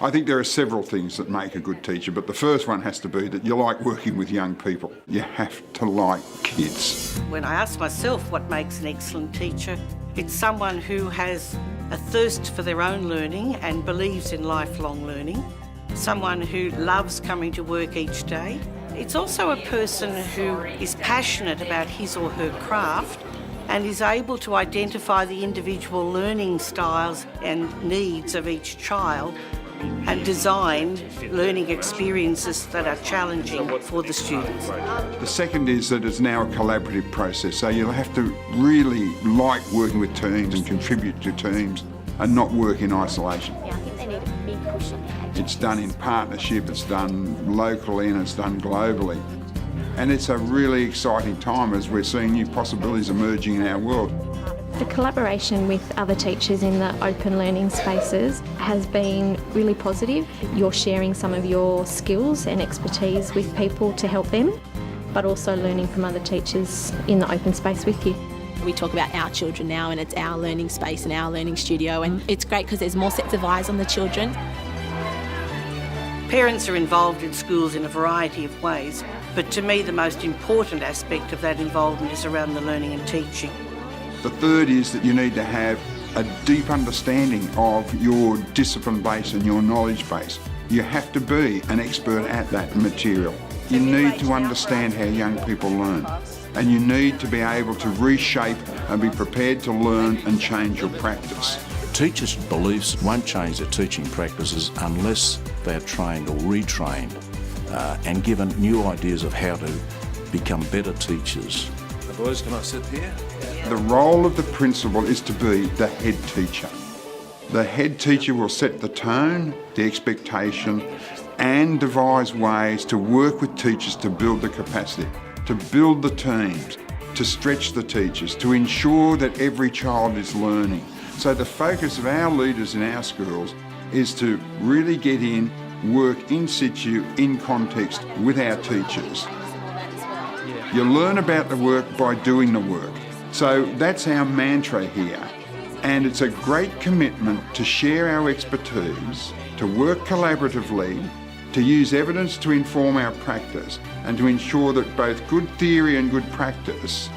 I think there are several things that make a good teacher, but the first one has to be that you like working with young people. You have to like kids. When I ask myself what makes an excellent teacher, it's someone who has a thirst for their own learning and believes in lifelong learning, someone who loves coming to work each day. It's also a person who is passionate about his or her craft and is able to identify the individual learning styles and needs of each child and design learning experiences that are challenging for the students. The second is that it's now a collaborative process, so you'll have to really like working with teams and contribute to teams and not work in isolation. Yeah, I think they need a big push on that. It's done in partnership, it's done locally and it's done globally. And it's a really exciting time as we're seeing new possibilities emerging in our world. The collaboration with other teachers in the open learning spaces has been really positive. You're sharing some of your skills and expertise with people to help them, but also learning from other teachers in the open space with you. We talk about our children now, and it's our learning space and our learning studio, and it's great because there's more sets of eyes on the children. Parents are involved in schools in a variety of ways, but to me the most important aspect of that involvement is around the learning and teaching. The third is that you need to have a deep understanding of your discipline base and your knowledge base. You have to be an expert at that material. You need to understand how young people learn, and you need to be able to reshape and be prepared to learn and change your practice. Teachers' beliefs won't change their teaching practices unless they're trained or retrained and given new ideas of how to become better teachers. The boys, can I sit here? The role of the principal is to be the head teacher. The head teacher will set the tone, the expectation, and devise ways to work with teachers to build the capacity, to build the teams, to stretch the teachers, to ensure that every child is learning. So the focus of our leaders in our schools is to really get in, work in situ, in context with our teachers. You learn about the work by doing the work. So that's our mantra here. And it's a great commitment to share our expertise, to work collaboratively, to use evidence to inform our practice, and to ensure that both good theory and good practice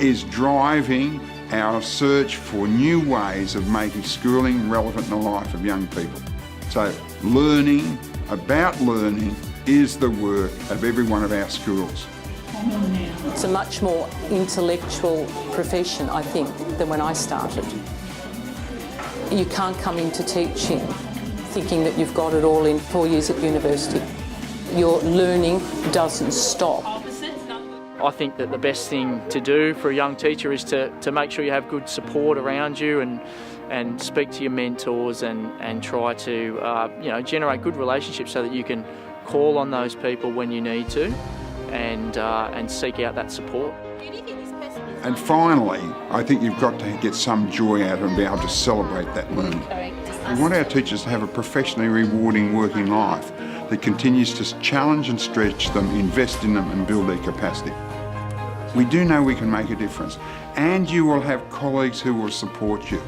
is driving our search for new ways of making schooling relevant in the life of young people. So learning about learning is the work of every one of our schools. It's a much more intellectual profession, I think, than when I started. You can't come into teaching thinking that you've got it all in 4 years at university. Your learning doesn't stop. I think that the best thing to do for a young teacher is to make sure you have good support around you and speak to your mentors and try to generate good relationships so that you can call on those people when you need to and seek out that support. And finally, I think you've got to get some joy out of it and be able to celebrate that learning. We want our teachers to have a professionally rewarding working life that continues to challenge and stretch them, invest in them and build their capacity. We do know we can make a difference, and you will have colleagues who will support you.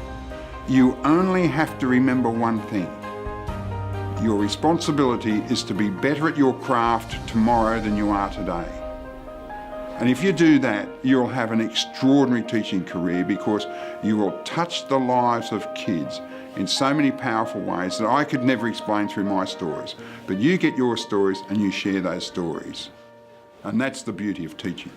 You only have to remember one thing. Your responsibility is to be better at your craft tomorrow than you are today. And if you do that, you'll have an extraordinary teaching career because you will touch the lives of kids in so many powerful ways that I could never explain through my stories. But you get your stories and you share those stories. And that's the beauty of teaching.